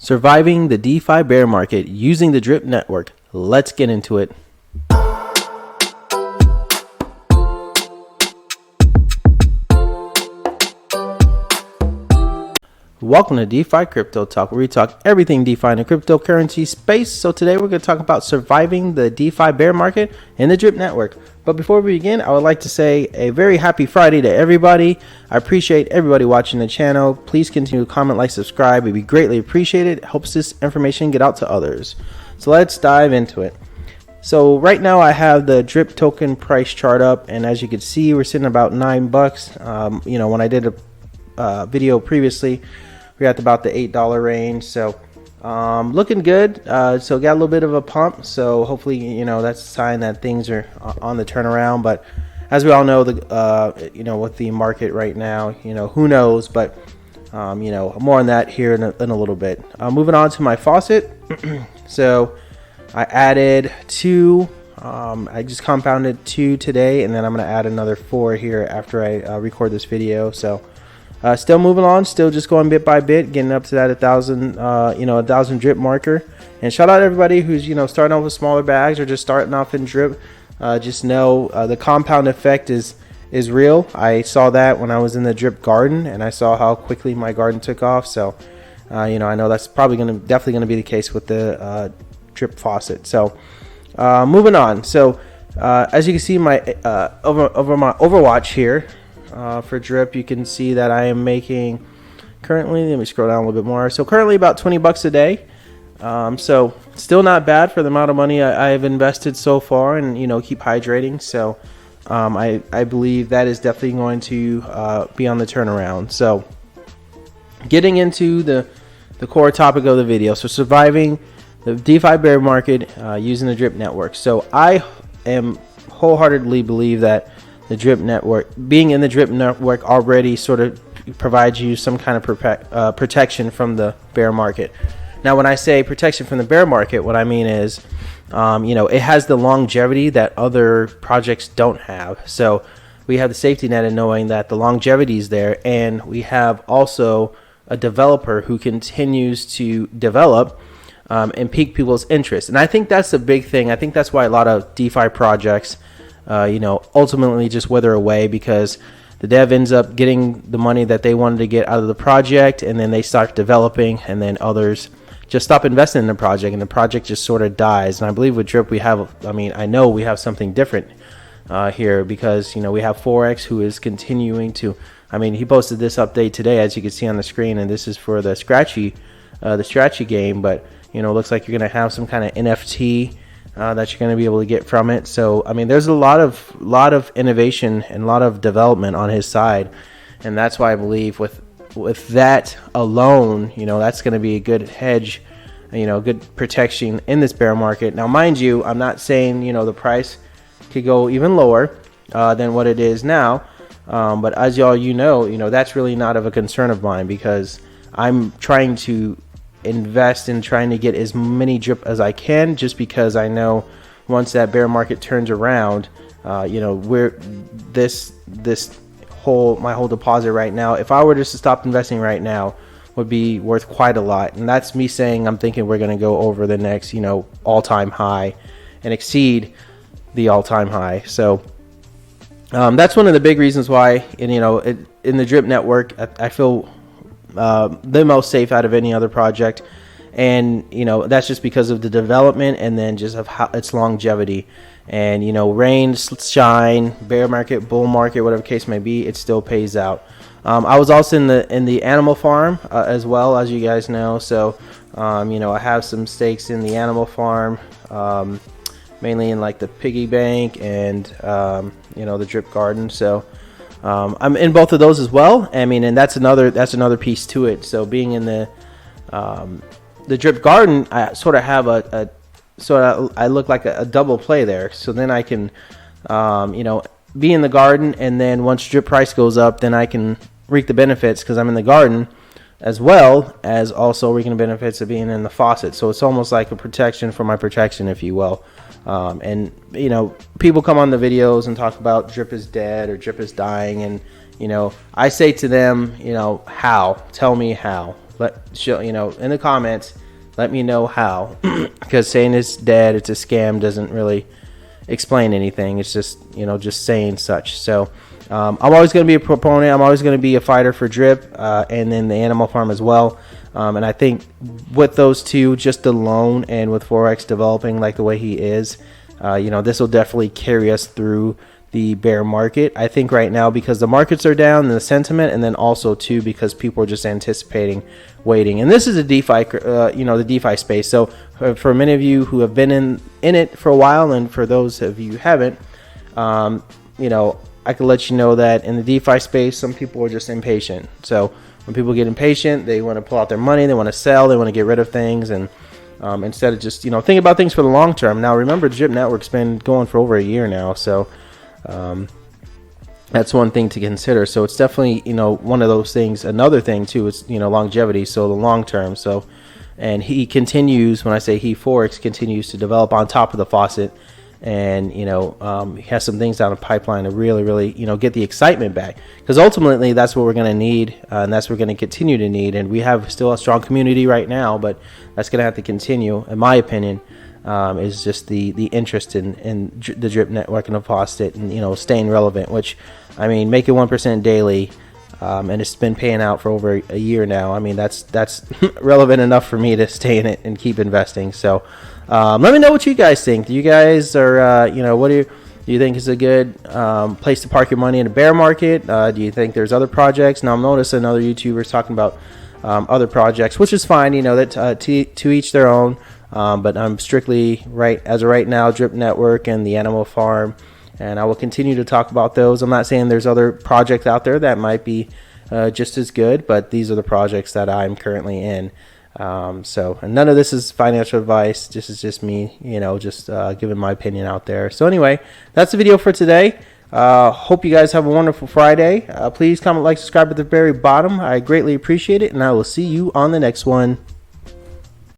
Surviving the DeFi bear market using the Drip network. Let's get into it. Welcome to DeFi Crypto Talk, where we talk everything DeFi in the cryptocurrency space. So today we're going to talk about surviving the DeFi bear market in the Drip network. But before we begin, I would like to say a very happy Friday to everybody. I appreciate everybody watching the channel. Please continue to comment, like, subscribe. It'd be greatly appreciated. It helps this information get out to others. So let's dive into it. So right now I have the Drip token price chart up, and as you can see, we're sitting about $9. When I did a video previously, we're at about the $8 range. So looking good. So got a little bit of a pump. So hopefully, that's a sign that things are on the turnaround. But as we all know, with the market right now, who knows? But more on that here in a little bit. Moving on to my faucet. So I added 2. I just compounded 2 today, and then I'm going to add another 4 here after I record this video. So still moving on, still just going bit by bit, getting up to that 1,000 drip marker. And shout out to everybody who's starting off with smaller bags or just starting off in drip. Just know the compound effect is real. I saw that when I was in the drip garden, and I saw how quickly my garden took off. So I know that's probably definitely going to be the case with the drip faucet. So moving on. So as you can see, my over my Overwatch here. For drip, you can see that I am making currently, let me scroll down a little bit more, so currently about $20 a day. So still not bad for the amount of money I have invested so far, and keep hydrating. So I believe that is definitely going to be on the turnaround. So getting into the core topic of the video, so surviving the DeFi bear market using the Drip network. So I am wholeheartedly believe that the Drip network, being in the Drip network already sort of provides you some kind of protection from the bear market. Now, when I say protection from the bear market, what I mean is, it has the longevity that other projects don't have. So we have the safety net in knowing that the longevity is there, and we have also a developer who continues to develop and pique people's interest. And I think that's a big thing. I think that's why a lot of DeFi projects ultimately just wither away, because the dev ends up getting the money that they wanted to get out of the project, and then they start developing, and then others just stop investing in the project, and the project just sort of dies. And I believe with Drip I know we have something different here, because we have Forex, who is continuing to, he posted this update today, as you can see on the screen, and this is for the Scratchy game, but looks like you're going to have some kind of NFT that you're going to be able to get from it. So there's a lot of innovation and a lot of development on his side, and that's why I believe with that alone, that's going to be a good hedge, good protection in this bear market. Now, mind you, I'm not saying the price could go even lower than what it is now, but as y'all that's really not of a concern of mine, because I'm trying to invest in trying to get as many drip as I can, just because I know once that bear market turns around, where my whole deposit right now, if I were just to stop investing right now, would be worth quite a lot. And that's me saying I'm thinking we're going to go over the next all-time high and exceed the all-time high. So that's one of the big reasons why in the Drip network I feel the most safe out of any other project. And that's just because of the development, and then just of how its longevity. And rain, shine, bear market, bull market, whatever case may be, it still pays out. I was also in the animal farm as well, as you guys know. So I have some stakes in the animal farm, mainly in like the piggy bank and the Drip garden. So I'm in both of those as well. And that's another piece to it. So being in the Drip garden, I sort of have I look like a double play there. So then I can, be in the garden, and then once Drip price goes up, then I can reap the benefits, because I'm in the garden, as well as also reaping the benefits of being in the faucet. So it's almost like a protection for my protection, if you will. And people come on the videos and talk about Drip is dead or Drip is dying, and I say to them, how? Tell me how. in the comments, let me know how, because saying it's dead, it's a scam, doesn't really explain anything. It's just just saying such. So I'm always going to be a proponent. I'm always going to be a fighter for drip, and then the animal farm as well. And I think with those two just alone, and with Forex developing like the way he is, this will definitely carry us through the bear market. I think right now, because the markets are down and the sentiment, and then also too because people are just anticipating, waiting. And this is a DeFi, the DeFi space. So for many of you who have been in it for a while, and for those of you who haven't, I can let you know that in the DeFi space, some people are just impatient. So when people get impatient, they want to pull out their money, they want to sell, they want to get rid of things, and instead of just thinking about things for the long term. Now remember, the Drip Network's been going for over a year now, so that's one thing to consider. So it's definitely one of those things. Another thing too is longevity, so the long term. So, and he continues, when I say he, Forex continues to develop on top of the faucet, and he has some things down the pipeline to really get the excitement back, because ultimately that's what we're going to need, and that's what we're going to continue to need. And we have still a strong community right now, but that's going to have to continue, in my opinion. Is just the interest in the Drip Network and the faucet, and staying relevant, which I mean, making 1% daily, and it's been paying out for over a year now. I mean, that's relevant enough for me to stay in it and keep investing. So let me know what you guys think. Do you guys are what do you think is a good place to park your money in a bear market? Do you think there's other projects? Now I'm noticing other YouTubers talking about other projects, which is fine. That to each their own. But I'm strictly as of right now, Drip Network and the Animal Farm, and I will continue to talk about those. I'm not saying there's other projects out there that might be just as good, but these are the projects that I'm currently in. So, and none of this is financial advice. This is just me, just giving my opinion out there. So anyway, that's the video for today. Hope you guys have a wonderful Friday. Please comment, like, subscribe at the very bottom. I greatly appreciate it, and I will see you on the next one.